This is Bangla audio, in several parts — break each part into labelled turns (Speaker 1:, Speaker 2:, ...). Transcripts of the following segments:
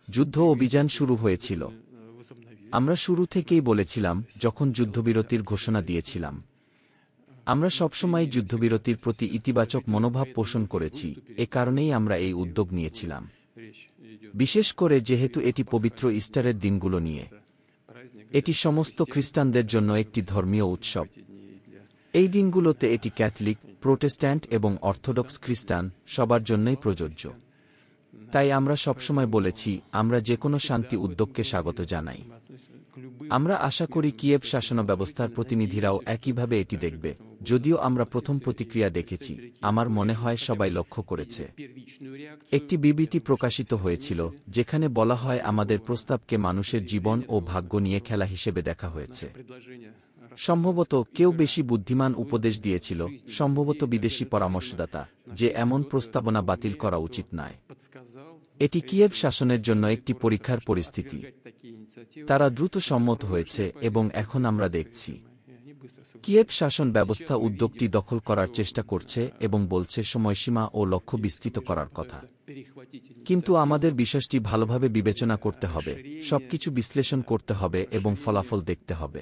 Speaker 1: যুদ্ধ অভিযান শুরু হয়েছিল। আমরা শুরু থেকেই বলেছিলাম, যখন যুদ্ধবিরতির ঘোষণা দিয়েছিলাম, আমরা সবসময় যুদ্ধবিরতির প্রতি ইতিবাচক মনোভাব পোষণ করেছি। এ কারণেই আমরা এই উদ্যোগ নিয়েছিলাম, বিশেষ করে যেহেতু এটি পবিত্র ইস্টারের দিনগুলো নিয়ে। এটি সমস্ত খ্রিস্টানদের জন্য একটি ধর্মীয় উৎসব। এই দিনগুলোতে এটি ক্যাথলিক, প্রোটেস্ট্যান্ট এবং অর্থোডক্স খ্রিস্টান সবার জন্যই প্রযোজ্য। তাই আমরা সবসময় বলেছি, আমরা যেকোনো শান্তি উদ্যোগকে স্বাগত জানাই। আমরা আশা করি কিয়েভ শাসন ব্যবস্থার প্রতিনিধিরাও একইভাবে এটি দেখবে। যদিও আমরা প্রথম প্রতিক্রিয়া দেখেছি, আমার মনে হয় সবাই লক্ষ্য করেছে। একটি বিবৃতি প্রকাশিত হয়েছিল, যেখানে বলা হয় আমাদের প্রস্তাবকে মানুষের জীবন ও ভাগ্য নিয়ে খেলা হিসেবে দেখা হয়েছে। সম্ভবত কেউ বেশি বুদ্ধিমান উপদেশ দিয়েছিল, সম্ভবত বিদেশি পরামর্শদাতা, যে এমন প্রস্তাবনা বাতিল করা উচিত নয়। এটি কিয়েভ শাসনের জন্য একটি পরীক্ষার পরিস্থিতি। তারা দ্রুত সম্মত হয়েছে এবং এখন আমরা দেখছি কিয়েভ শাসন ব্যবস্থা উদ্যোগটি দখল করার চেষ্টা করছে এবং বলছে সময়সীমা ও লক্ষ্য বিস্তৃত করার কথা। কিন্তু আমাদের বিষয়টি ভালোভাবে বিবেচনা করতে হবে, সবকিছু বিশ্লেষণ করতে হবে এবং ফলাফল দেখতে হবে।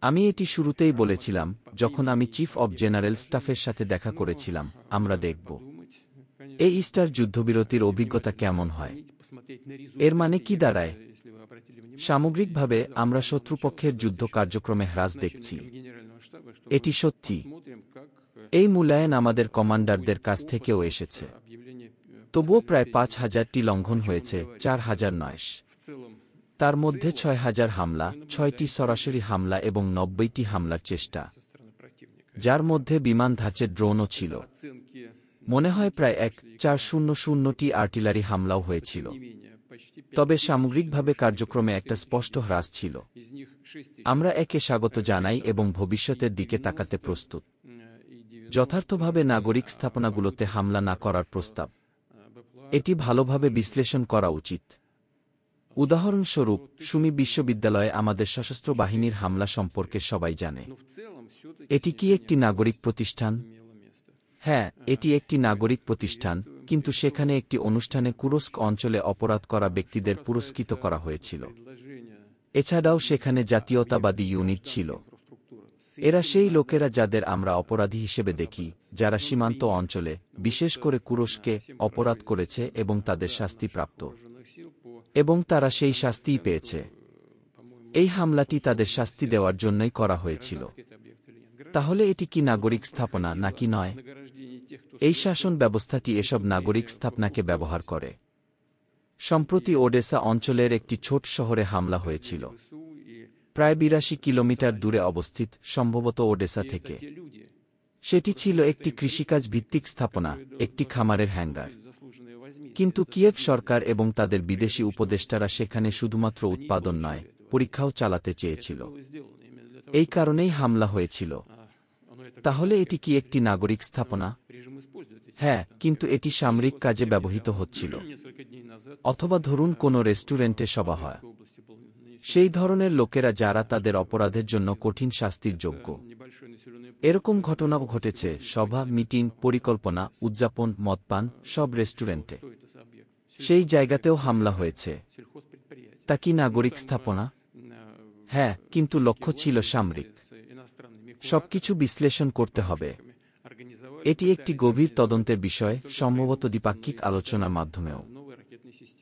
Speaker 1: আমি এটি শুরুতেই বলেছিলাম, যখন আমি চিফ অব জেনারেল স্টাফের সাথে দেখা করেছিলাম। আমরা দেখব এই ইস্টার যুদ্ধবিরতির অভিজ্ঞতা কেমন হয়। এর মানে কি দাঁড়ায়? সামগ্রিকভাবে আমরা শত্রুপক্ষের যুদ্ধ কার্যক্রমে হ্রাস দেখছি। এটি সত্যি। এই মূল্যায়ন আমাদের কমান্ডারদের কাছ থেকেও এসেছে। তবুও প্রায় ৫,০০০টি লঙ্ঘন হয়েছে, ৪,০০০ নয়। তার মধ্যে ৬,০০০ হামলা, ৬টি সরাসরি হামলা এবং ৯০টি হামলার চেষ্টা, যার মধ্যে বিমান ধাঁচের ড্রোনও ছিল। মনে হয় প্রায় ১,৪০০টি আর্টিলারি হামলাও হয়েছিল। তবে সামগ্রিকভাবে কার্যক্রমে একটা স্পষ্ট হ্রাস ছিল। আমরা একে স্বাগত জানাই এবং ভবিষ্যতের দিকে তাকাতে প্রস্তুত। যথার্থভাবে নাগরিক স্থাপনাগুলোতে হামলা না করার প্রস্তাব, এটি ভালোভাবে বিশ্লেষণ করা উচিত। উদাহরণস্বরূপ, সুমি বিশ্ববিদ্যালয়ে আমাদের সশস্ত্র বাহিনীর হামলা সম্পর্কে সবাই জানে। এটি কি একটি নাগরিক প্রতিষ্ঠান? হ্যাঁ, এটি একটি নাগরিক প্রতিষ্ঠান, কিন্তু সেখানে একটি অনুষ্ঠানে কুরস্ক অঞ্চলে অপরাধ করা ব্যক্তিদের পুরস্কৃত করা হয়েছিল। এছাড়াও সেখানে জাতীয়তাবাদী ইউনিট ছিল। এরা সেই লোকেরা যাদের আমরা অপরাধী হিসেবে দেখি, যারা সীমান্ত অঞ্চলে, বিশেষ করে কুরস্কে, অপরাধ করেছে এবং তাদের শাস্তি প্রাপ্ত। এবং তারা সেই শাস্তিই পেয়েছে। এই হামলাটি তাদের শাস্তি দেওয়ার জন্যই করা হয়েছিল। তাহলে এটি কি নাগরিক স্থাপনা নাকি নয়? এই শাসন ব্যবস্থাটি এসব নাগরিক স্থাপনাকে ব্যবহার করে। সম্প্রতি ওডেসা অঞ্চলের একটি ছোট শহরে হামলা হয়েছিল, প্রায় ৮২ কিলোমিটার দূরে অবস্থিত, সম্ভবত ওডেসা থেকে। সেটি ছিল একটি কৃষিকাজ ভিত্তিক স্থাপনা, একটি খামারের হ্যাঙ্গার। কিন্তু কিয়েভ সরকার এবং তাদের বিদেশি উপদেষ্টারা সেখানে শুধুমাত্র উৎপাদন নয়, পরীক্ষাও চালাতে চেয়েছিল। এই কারণেই হামলা হয়েছিল। তাহলে এটি কি একটি নাগরিক স্থাপনা? হ্যাঁ, কিন্তু এটি সামরিক কাজে ব্যবহৃত হচ্ছিল। অথবা ধরুন কোনো রেস্টুরেন্টে সভা হয়। সেই ধরনের লোকেরা যারা তাদের অপরাধের জন্য কঠিন শাস্তির যোগ্য। এরকম ঘটনাও ঘটেছে, সভা, মিটিং, পরিকল্পনা, উদযাপন, মদপান, সব রেস্টুরেন্টে। সেই জায়গাতেও হামলা হয়েছে। তা কি নাগরিক স্থাপনা? হ্যাঁ, কিন্তু লক্ষ্য ছিল সামরিক। সবকিছু বিশ্লেষণ করতে হবে। এটি একটি গভীর তদন্তের বিষয়, সম্ভবত দ্বিপাক্ষিক আলোচনার মাধ্যমেও।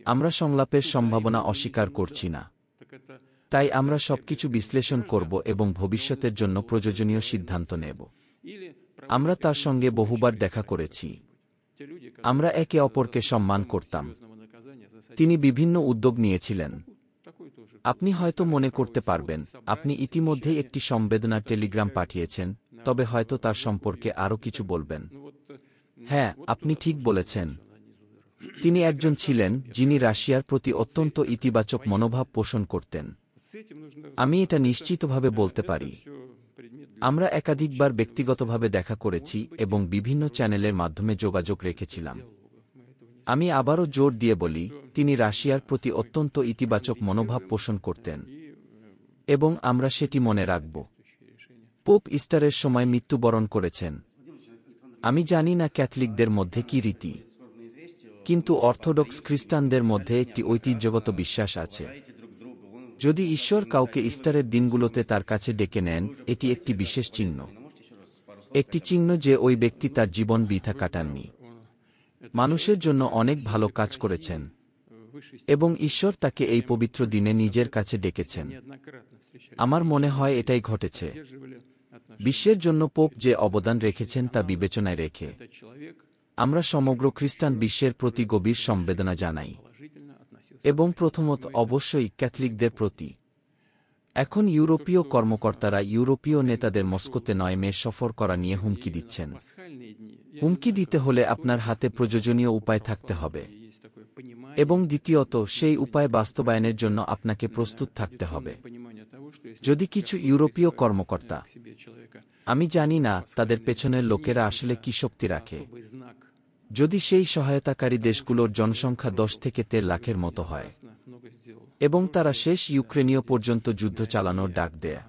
Speaker 1: আমরা সংলাপের সম্ভাবনা অস্বীকার করছি না। তাই আমরা সবকিছু বিশ্লেষণ করব এবং ভবিষ্যতের জন্য প্রয়োজনীয় সিদ্ধান্ত নেব। আমরা তার সঙ্গে বহুবার দেখা করেছি। আমরা একে অপরকে সম্মান করতাম। তিনি বিভিন্ন উদ্যোগ নিয়েছিলেন। আপনি হয়তো মনে করতে পারবেন, আপনি ইতিমধ্যেই একটি সম্বেদনার টেলিগ্রাম পাঠিয়েছেন, তবে হয়তো তার সম্পর্কে আরও কিছু বলবেন। হ্যাঁ, আপনি ঠিক বলেছেন। তিনি একজন ছিলেন যিনি রাশিয়ার প্রতি অত্যন্ত ইতিবাচক মনোভাব পোষণ করতেন। আমি এটা নিশ্চিতভাবে বলতে পারি। আমরা একাধিকবার ব্যক্তিগতভাবে দেখা করেছি এবং বিভিন্ন চ্যানেলের মাধ্যমে যোগাযোগ রেখেছিলাম। আমি আবারও জোর দিয়ে বলি, তিনি রাশিয়ার প্রতি অত্যন্ত ইতিবাচক মনোভাব পোষণ করতেন এবং আমরা সেটি মনে রাখব। পোপ ইস্টারের সময় মৃত্যুবরণ করেছেন। আমি জানি না ক্যাথলিকদের মধ্যে কি রীতি। কিন্তু অর্থোডক্স খ্রিস্টানদের মধ্যে একটি ঐতিহ্যগত বিশ্বাস আছে। যদি ঈশ্বর কাউকে ইস্টারের দিনগুলোতে তার কাছে ডেকে নেন, এটি একটি বিশেষ চিহ্ন। একটি চিহ্ন যে ওই ব্যক্তি তার জীবন বৃথা কাটাননি, মানুষের জন্য অনেক ভালো কাজ করেছেন, এবং ঈশ্বর তাকে এই পবিত্র দিনে নিজের কাছে ডেকেছেন। আমার মনে হয় এটাই ঘটেছে। বিশ্বের জন্য পোপ যে অবদান রেখেছেন তা বিবেচনায় রেখে আমরা সমগ্র খ্রিস্টান বিশ্বের প্রতি গভীর সমবেদনা জানাই, এবং প্রথমত অবশ্যই ক্যাথলিকদের প্রতি। এখন ইউরোপীয় কর্মকর্তারা ইউরোপীয় নেতাদের মস্কোতে 9 মে সফর করা নিয়ে হুমকি দিচ্ছেন। হুমকি দিতে হলে আপনার হাতে প্রয়োজনীয় উপায় থাকতে হবে, এবং দ্বিতীয়ত সেই উপায় বাস্তবায়নের জন্য আপনাকে প্রস্তুত থাকতে হবে। যদি কিছু ইউরোপীয় কর্মকর্তা, আমি জানি না তাদের পেছনের লোকেরা আসলে কি শক্তি রাখে, যদি সেই সহায়তাকারী দেশগুলোর জনসংখ্যা 10 থেকে 13 লাখের মতো হয়, এবং তারা শেষ ইউক্রেনীয় পর্যন্ত যুদ্ধ চালানোর ডাক দেয়,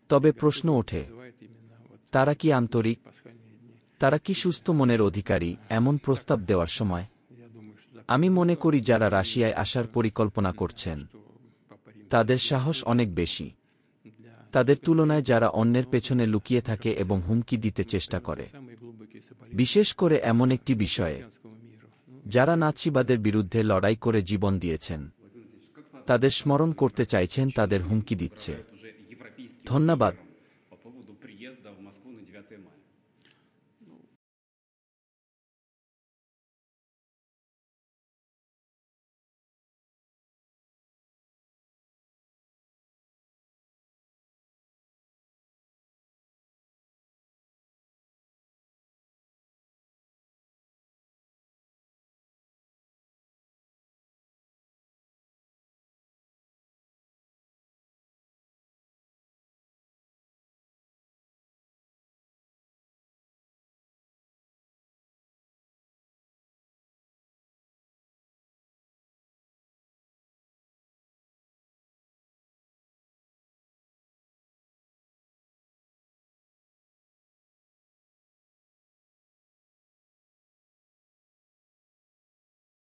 Speaker 1: তবে প্রশ্ন ওঠে, তারা কি আন্তরিক? তারা কি সুস্থ মনের অধিকারী এমন প্রস্তাব দেওয়ার সময়? আমি মনে করি যারা রাশিয়ায় আসার পরিকল্পনা করছেন তাদের সাহস অনেক বেশি তাদের তুলনায় যারা অন্যের পেছনে লুকিয়ে থাকে এবং হুমকি দিতে চেষ্টা করে, বিশেষ করে এমন একটি বিষয়ে যারা নাৎসিবাদের বিরুদ্ধে লড়াই করে জীবন দিয়েছেন, তাদের স্মরণ করতে চাইছেন তাদের হুমকি দিচ্ছে। ধন্যবাদ।